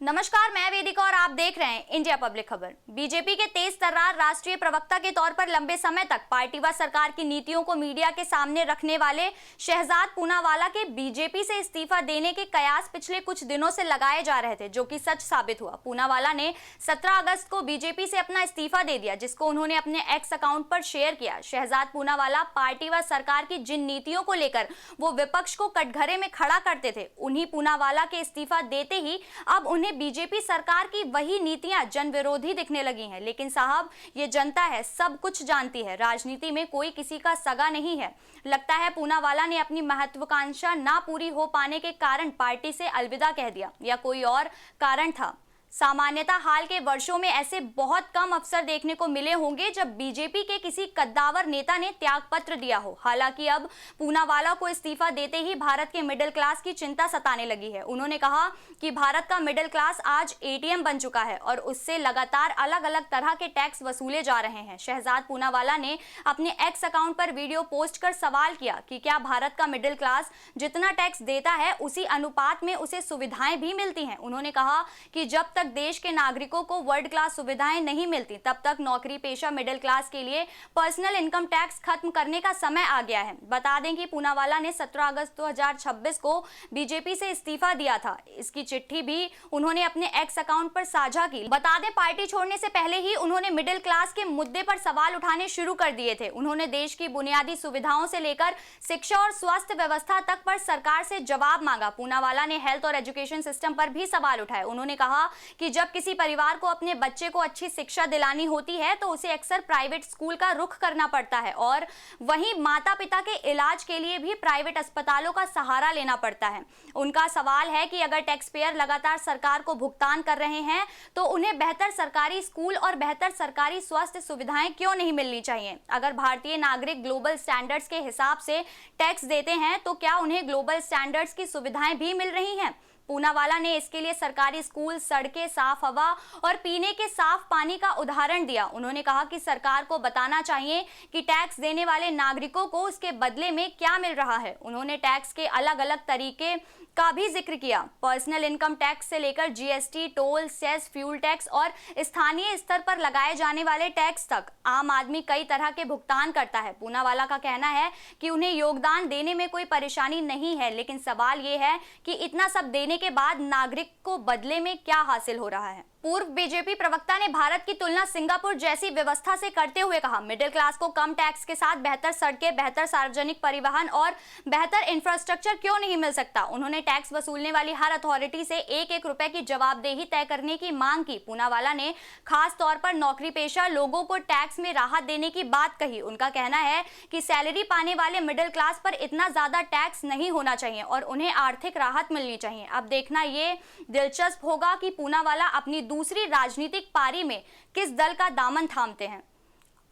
नमस्कार, मैं वेदिका और आप देख रहे हैं इंडिया पब्लिक खबर। बीजेपी के तेज तर्रार राष्ट्रीय प्रवक्ता के तौर पर लंबे समय तक पार्टी व सरकार की नीतियों को मीडिया के सामने रखने वाले शहजाद पूनावाला के बीजेपी से इस्तीफा देने के कयास पिछले कुछ दिनों से लगाए जा रहे थे, जो कि सच साबित हुआ। पूनावाला ने 17 अगस्त को बीजेपी से अपना इस्तीफा दे दिया, जिसको उन्होंने अपने एक्स अकाउंट पर शेयर किया। शहजाद पूनावाला पार्टी व सरकार की जिन नीतियों को लेकर वो विपक्ष को कटघरे में खड़ा करते थे, उन्हीं पूनावाला के इस्तीफा देते ही अब उन्हें बीजेपी सरकार की वही नीतियां जन विरोधी दिखने लगी हैं। लेकिन साहब, ये जनता है, सब कुछ जानती है। राजनीति में कोई किसी का सगा नहीं है। लगता है पूनावाला ने अपनी महत्वाकांक्षा ना पूरी हो पाने के कारण पार्टी से अलविदा कह दिया, या कोई और कारण था। सामान्यतः हाल के वर्षों में ऐसे बहुत कम अवसर देखने को मिले होंगे जब बीजेपी के किसी कद्दावर नेता ने त्यागपत्र दिया हो। हालांकि अब पूनावाला को इस्तीफा देते ही भारत के मिडिल क्लास की चिंता सताने लगी है। उन्होंने कहा कि भारत का मिडिल क्लास आज एटीएम बन चुका है और उससे लगातार अलग अलग तरह के टैक्स वसूले जा रहे हैं। शहजाद पूनावाला ने अपने एक्स अकाउंट पर वीडियो पोस्ट कर सवाल किया कि क्या भारत का मिडिल क्लास जितना टैक्स देता है उसी अनुपात में उसे सुविधाएं भी मिलती हैं। उन्होंने कहा कि जब तक देश के नागरिकों को वर्ल्ड क्लास सुविधाएं नहीं मिलती, तब तक नौकरी पेशा मिडिल क्लास के लिए पर्सनल इनकम टैक्स खत्म करने का समय आ गया है। बता दें कि पूनावाला ने 17 अगस्त 2026 को बीजेपी से इस्तीफा दिया था। इसकी चिट्ठी भी उन्होंने अपने एक्स अकाउंट पर साझा की। बता दें, पार्टी छोड़ने से पहले ही उन्होंने मिडिल क्लास के मुद्दे पर सवाल उठाने शुरू कर दिए थे। उन्होंने देश की बुनियादी सुविधाओं से लेकर शिक्षा और स्वास्थ्य व्यवस्था तक पर सरकार से जवाब मांगा। पूनावाला ने हेल्थ और एजुकेशन सिस्टम पर भी सवाल उठाए। उन्होंने कहा कि जब किसी परिवार को अपने बच्चे को अच्छी शिक्षा दिलानी होती है तो उसे अक्सर प्राइवेट स्कूल का रुख करना पड़ता है, और वहीं माता पिता के इलाज के लिए भी प्राइवेट अस्पतालों का सहारा लेना पड़ता है। उनका सवाल है कि अगर टैक्स पेयर लगातार सरकार को भुगतान कर रहे हैं तो उन्हें बेहतर सरकारी स्कूल और बेहतर सरकारी स्वास्थ्य सुविधाएं क्यों नहीं मिलनी चाहिए। अगर भारतीय नागरिक ग्लोबल स्टैंडर्ड्स के हिसाब से टैक्स देते हैं तो क्या उन्हें ग्लोबल स्टैंडर्ड्स की सुविधाएं भी मिल रही हैं। पूनावाला ने इसके लिए सरकारी स्कूल, सड़कें, साफ हवा और पीने के साफ पानी का उदाहरण दिया। उन्होंने कहा कि सरकार को बताना चाहिए कि टैक्स देने वाले नागरिकों को उसके बदले में क्या मिल रहा है। उन्होंने टैक्स के अलग अलग तरीके का भी जिक्र किया। पर्सनल इनकम टैक्स से लेकर GST, toll, cess, fuel tax और स्थानीय स्तर पर लगाए जाने वाले टैक्स तक आम आदमी कई तरह के भुगतान करता है। पूनावाला का कहना है कि उन्हें योगदान देने में कोई परेशानी नहीं है, लेकिन सवाल ये है कि इतना सब देने के बाद नागरिक को बदले में क्या हासिल हो रहा है। पूर्व बीजेपी प्रवक्ता ने भारत की तुलना सिंगापुर जैसी व्यवस्था से करते हुए कहा, मिडिल क्लास को कम टैक्स के साथ बेहतर सड़कें, बेहतर सार्वजनिक परिवहन और बेहतर इंफ्रास्ट्रक्चर क्यों नहीं मिल सकता। उन्होंने टैक्स वसूलने वाली हर अथॉरिटी से एक रुपए की जवाबदेही तय करने की मांग की। पूनावाला ने खास तौर पर नौकरी पेशा लोगों को टैक्स में राहत देने की बात कही। उनका कहना है कि सैलरी पाने वाले मिडिल क्लास पर इतना ज्यादा टैक्स नहीं होना चाहिए और उन्हें आर्थिक राहत मिलनी चाहिए। अब देखना ये दिलचस्प होगा कि पूनावाला अपनी दूसरी राजनीतिक पारी में किस दल का दामन थामते हैं।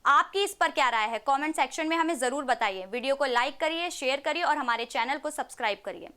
आपकी इस पर क्या राय है, कमेंट सेक्शन में हमें जरूर बताइए। वीडियो को लाइक करिए, शेयर करिए और हमारे चैनल को सब्सक्राइब करिए।